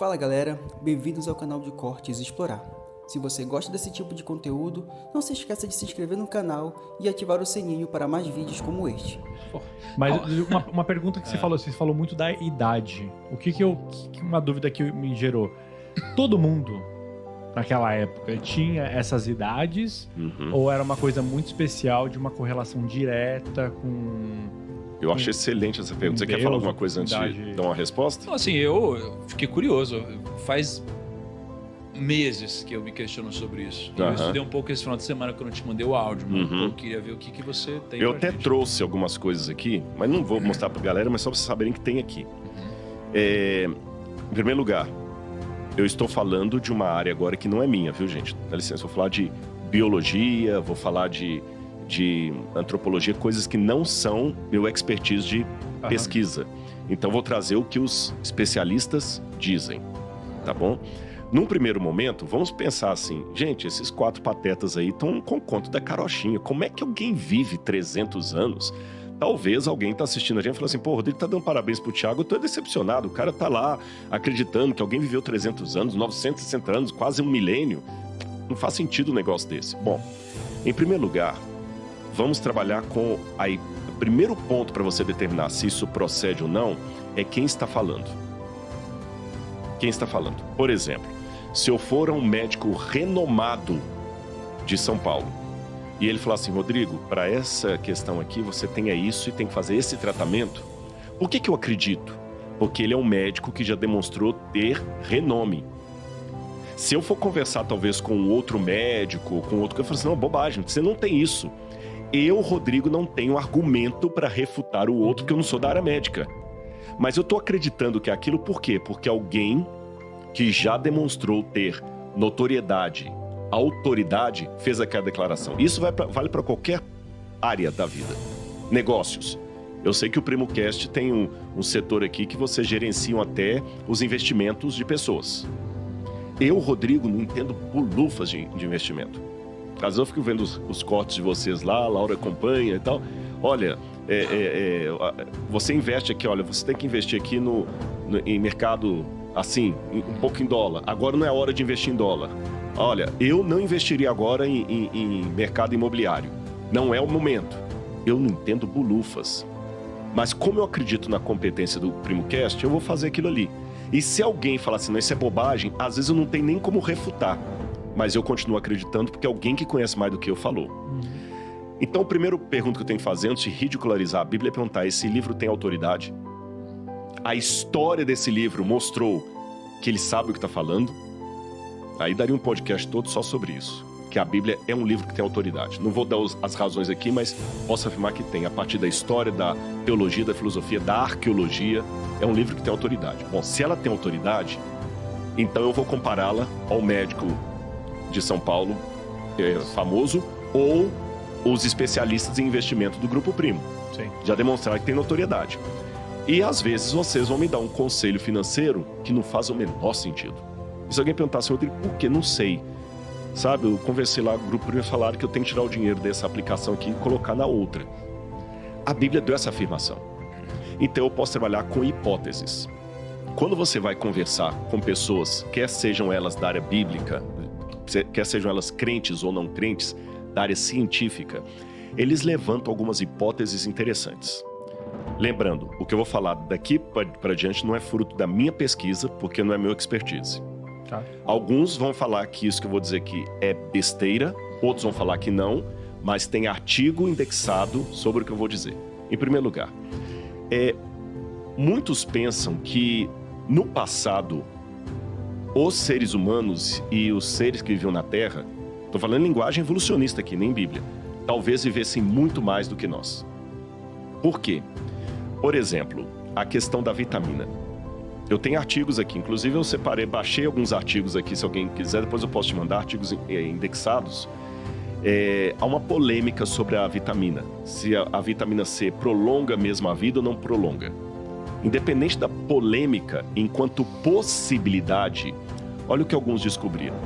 Fala galera, bem-vindos ao canal de Cortes Explorar. Se você gosta desse tipo de conteúdo, não se esqueça de se inscrever no canal e ativar o sininho para mais vídeos como este. Mas uma pergunta que você falou muito da idade. Uma dúvida que me gerou. Todo mundo naquela época tinha essas idades ou era uma coisa muito especial de uma correlação direta com... Eu acho excelente essa pergunta. Você quer falar alguma coisa antes de dar uma resposta? Não, assim, eu fiquei curioso. Faz meses que eu me questiono sobre isso. Eu estudei um pouco esse final de semana que eu não te mandei o áudio, mas eu queria ver o que você tem. Eu até trouxe algumas coisas aqui, mas não vou mostrar pra galera, mas só pra vocês saberem que tem aqui. Em primeiro lugar, eu estou falando de uma área agora que não é minha, viu, gente? Dá licença, vou falar de biologia, vou falar de antropologia, coisas que não são meu expertise de pesquisa. Então vou trazer o que os especialistas dizem, tá bom? Num primeiro momento, vamos pensar assim, gente, esses 4 patetas aí estão com conto da carochinha. Como é que alguém vive 300 anos? Talvez alguém tá assistindo a gente e fala assim, pô, o Rodrigo tá dando parabéns pro Thiago, eu tô decepcionado. O cara tá lá acreditando que alguém viveu 300 anos, 960 anos, quase um milênio. Não faz sentido um negócio desse. Bom, em primeiro lugar, vamos trabalhar com o primeiro ponto para você determinar se isso procede ou não é quem está falando. Quem está falando? Por exemplo, se eu for um médico renomado de São Paulo e ele falar assim, Rodrigo, para essa questão aqui você tenha isso e tem que fazer esse tratamento, por que eu acredito? Porque ele é um médico que já demonstrou ter renome. Se eu for conversar talvez com outro médico, com outro, eu falo assim, não, bobagem, você não tem isso. Eu, Rodrigo, não tenho argumento para refutar o outro, porque eu não sou da área médica. Mas eu tô acreditando que é aquilo por quê? Porque alguém que já demonstrou ter notoriedade, autoridade, fez aquela declaração. Isso vale para qualquer área da vida. Negócios. Eu sei que o PrimoCast tem um setor aqui que vocês gerenciam até os investimentos de pessoas. Eu, Rodrigo, não entendo bolufas de investimento. Às vezes eu fico vendo os cortes de vocês lá, a Laura acompanha e tal. Olha, você investe aqui, olha, você tem que investir aqui em mercado assim, um pouco em dólar. Agora não é hora de investir em dólar. Olha, eu não investiria agora em mercado imobiliário. Não é o momento. Eu não entendo bolufas. Mas como eu acredito na competência do PrimoCast, eu vou fazer aquilo ali. E se alguém falar assim, não, isso é bobagem, às vezes eu não tenho nem como refutar. Mas eu continuo acreditando porque alguém que conhece mais do que eu falou. Então, a primeira pergunta que eu tenho que fazer antes de ridicularizar a Bíblia é perguntar, esse livro tem autoridade? A história desse livro mostrou que ele sabe o que está falando? Aí daria um podcast todo só sobre isso. Que a Bíblia é um livro que tem autoridade. Não vou dar as razões aqui, mas posso afirmar que tem. A partir da história, da teologia, da filosofia, da arqueologia, é um livro que tem autoridade. Bom, se ela tem autoridade, então eu vou compará-la ao médico de São Paulo, famoso, ou os especialistas em investimento do Grupo Primo. Sim. Já demonstraram que tem notoriedade. E às vezes vocês vão me dar um conselho financeiro que não faz o menor sentido. E se alguém perguntar assim, Rodrigo, por que? Não sei. Sabe, eu conversei lá, o Grupo Primo falaram que eu tenho que tirar o dinheiro dessa aplicação aqui e colocar na outra. A Bíblia deu essa afirmação. Então eu posso trabalhar com hipóteses. Quando você vai conversar com pessoas, quer sejam elas da área bíblica, quer sejam elas crentes ou não crentes, da área científica, eles levantam algumas hipóteses interessantes. Lembrando, o que eu vou falar daqui para diante não é fruto da minha pesquisa, porque não é meu expertise. Tá. Alguns vão falar que isso que eu vou dizer aqui é besteira, outros vão falar que não, mas tem artigo indexado sobre o que eu vou dizer. Em primeiro lugar, muitos pensam que no passado os seres humanos e os seres que viviam na Terra, estou falando em linguagem evolucionista aqui, nem Bíblia, talvez vivessem muito mais do que nós. Por quê? Por exemplo, a questão da vitamina. Eu tenho artigos aqui, inclusive eu baixei alguns artigos aqui, se alguém quiser, depois eu posso te mandar artigos indexados. Há uma polêmica sobre a vitamina, se a vitamina C prolonga mesmo a vida ou não prolonga. Independente da polêmica, enquanto possibilidade, olha o que alguns descobriram.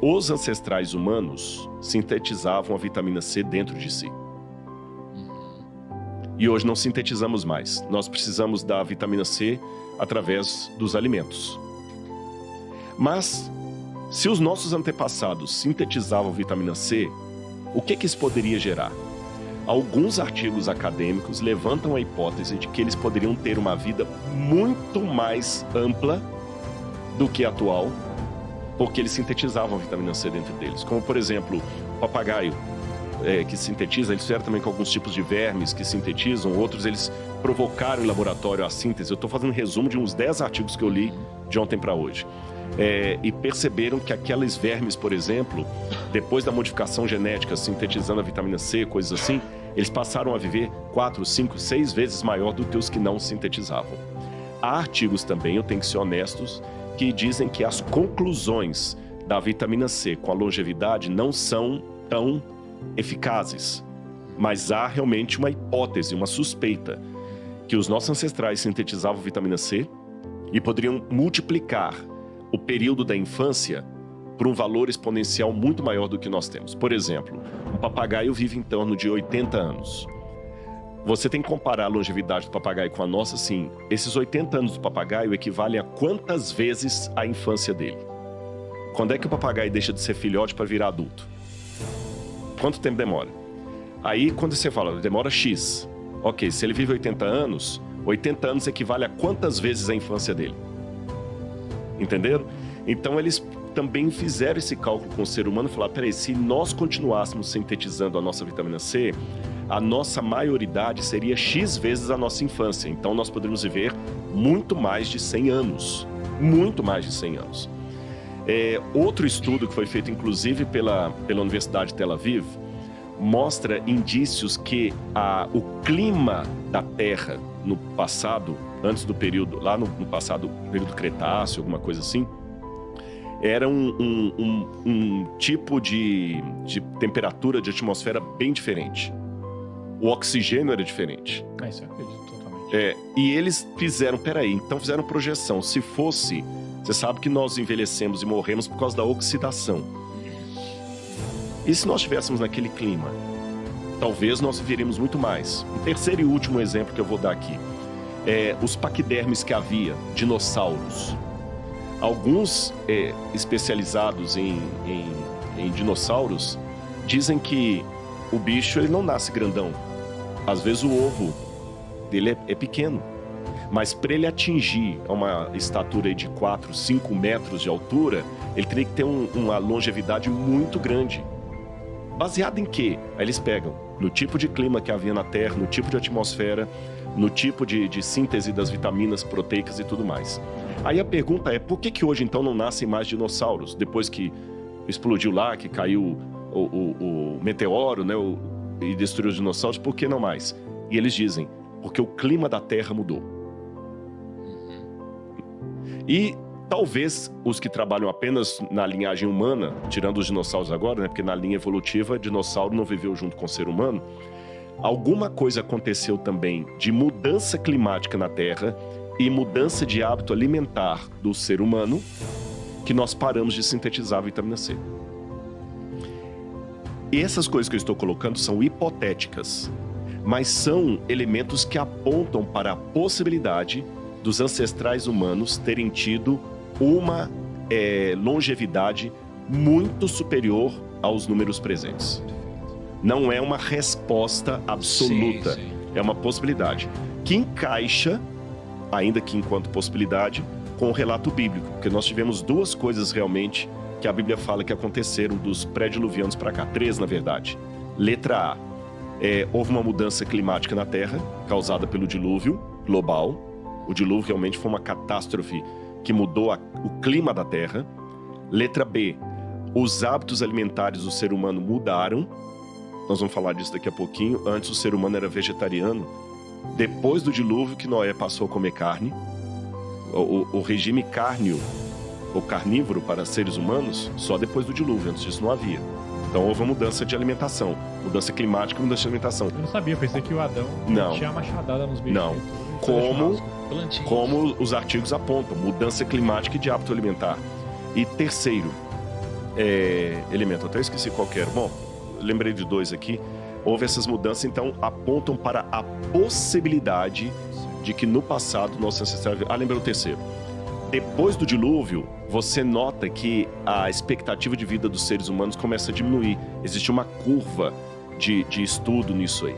Os ancestrais humanos sintetizavam a vitamina C dentro de si. E hoje não sintetizamos mais. Nós precisamos da vitamina C através dos alimentos. Mas, se os nossos antepassados sintetizavam vitamina C, o que isso poderia gerar? Alguns artigos acadêmicos levantam a hipótese de que eles poderiam ter uma vida muito mais ampla do que a atual, porque eles sintetizavam a vitamina C dentro deles. Como, por exemplo, o papagaio, que sintetiza, eles fizeram também com alguns tipos de vermes que sintetizam, outros eles provocaram em laboratório a síntese. Eu estou fazendo um resumo de uns 10 artigos que eu li de ontem para hoje. E perceberam que aqueles vermes, por exemplo, depois da modificação genética, sintetizando a vitamina C, coisas assim, eles passaram a viver 4, 5, 6 vezes maior do que os que não sintetizavam. Há artigos também, eu tenho que ser honestos, que dizem que as conclusões da vitamina C com a longevidade não são tão eficazes. Mas há realmente uma hipótese, uma suspeita, que os nossos ancestrais sintetizavam vitamina C e poderiam multiplicar o período da infância por um valor exponencial muito maior do que nós temos. Por exemplo, um papagaio vive em torno de 80 anos. Você tem que comparar a longevidade do papagaio com a nossa, sim. Esses 80 anos do papagaio equivalem a quantas vezes a infância dele? Quando é que o papagaio deixa de ser filhote para virar adulto? Quanto tempo demora? Aí, quando você fala, demora X. Ok, se ele vive 80 anos equivale a quantas vezes a infância dele? Entenderam? Então, eles também fizeram esse cálculo com o ser humano e falaram, peraí, se nós continuássemos sintetizando a nossa vitamina C, a nossa maioridade seria X vezes a nossa infância. Então, nós poderíamos viver muito mais de 100 anos. Muito mais de 100 anos. Outro estudo que foi feito, inclusive, pela Universidade de Tel Aviv, mostra indícios que o clima da Terra no passado, antes do período, lá no passado, período Cretáceo, alguma coisa assim, era um tipo de temperatura de atmosfera bem diferente. O oxigênio era diferente. Isso eu acredito totalmente. E eles fizeram projeção. Se fosse, você sabe que nós envelhecemos e morremos por causa da oxidação. E se nós estivéssemos naquele clima? Talvez nós viveríamos muito mais. Um terceiro e último exemplo que eu vou dar aqui. Os paquidermes que havia, dinossauros. Alguns especializados em dinossauros dizem que o bicho ele não nasce grandão. Às vezes o ovo dele é pequeno. Mas para ele atingir uma estatura de 4, 5 metros de altura, ele teria que ter uma longevidade muito grande. Baseado em quê? Aí eles pegam no tipo de clima que havia na Terra, no tipo de atmosfera, no tipo de síntese das vitaminas proteicas e tudo mais. Aí a pergunta é, por que hoje então não nascem mais dinossauros? Depois que explodiu lá, que caiu o meteoro, né, e destruiu os dinossauros, por que não mais? E eles dizem, porque o clima da Terra mudou. E talvez os que trabalham apenas na linhagem humana, tirando os dinossauros agora, né, porque na linha evolutiva, dinossauro não viveu junto com o ser humano, alguma coisa aconteceu também de mudança climática na Terra e mudança de hábito alimentar do ser humano, que nós paramos de sintetizar a vitamina C. E essas coisas que eu estou colocando são hipotéticas, mas são elementos que apontam para a possibilidade dos ancestrais humanos terem tido uma longevidade muito superior aos números presentes. Não é uma resposta absoluta, sim. É uma possibilidade que encaixa, ainda que enquanto possibilidade, com o relato bíblico, porque nós tivemos duas coisas realmente que a Bíblia fala que aconteceram dos pré-diluvianos para cá, 3 na verdade. Letra A, houve uma mudança climática na Terra causada pelo dilúvio global. O dilúvio realmente foi uma catástrofe que mudou o clima da Terra. Letra B, os hábitos alimentares do ser humano mudaram. Nós vamos falar disso daqui a pouquinho. Antes o ser humano era vegetariano. Depois do dilúvio que Noé passou a comer carne. O regime cárneo, ou carnívoro para seres humanos, só depois do dilúvio. Antes disso não havia. Então houve uma mudança de alimentação. Mudança climática e mudança de alimentação. Eu não sabia, eu pensei que o Adão tinha machadada nos bichos. Não. Como os artigos apontam, mudança climática e de hábito alimentar. E terceiro elemento, até esqueci qual que era. Bom, lembrei de 2 aqui. houve essas mudanças, então apontam para a possibilidade de que no passado nossos ancestrais... lembra o terceiro. Depois do dilúvio, você nota que a expectativa de vida dos seres humanos começa a diminuir. Existe uma curva de estudo nisso aí.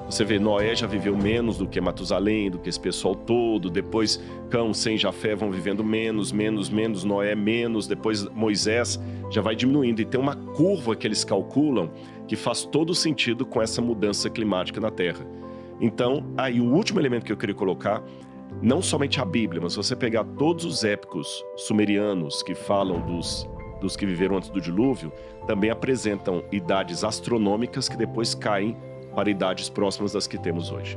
Você vê, Noé já viveu menos do que Matusalém, do que esse pessoal todo. Depois, Cão, Sem, Jafé vão vivendo menos, Noé menos. Depois, Moisés já vai diminuindo. E tem uma curva que eles calculam que faz todo sentido com essa mudança climática na Terra. Então, aí o último elemento que eu queria colocar, não somente a Bíblia, mas se você pegar todos os épicos sumerianos que falam dos que viveram antes do dilúvio, também apresentam idades astronômicas que depois caem para idades próximas das que temos hoje.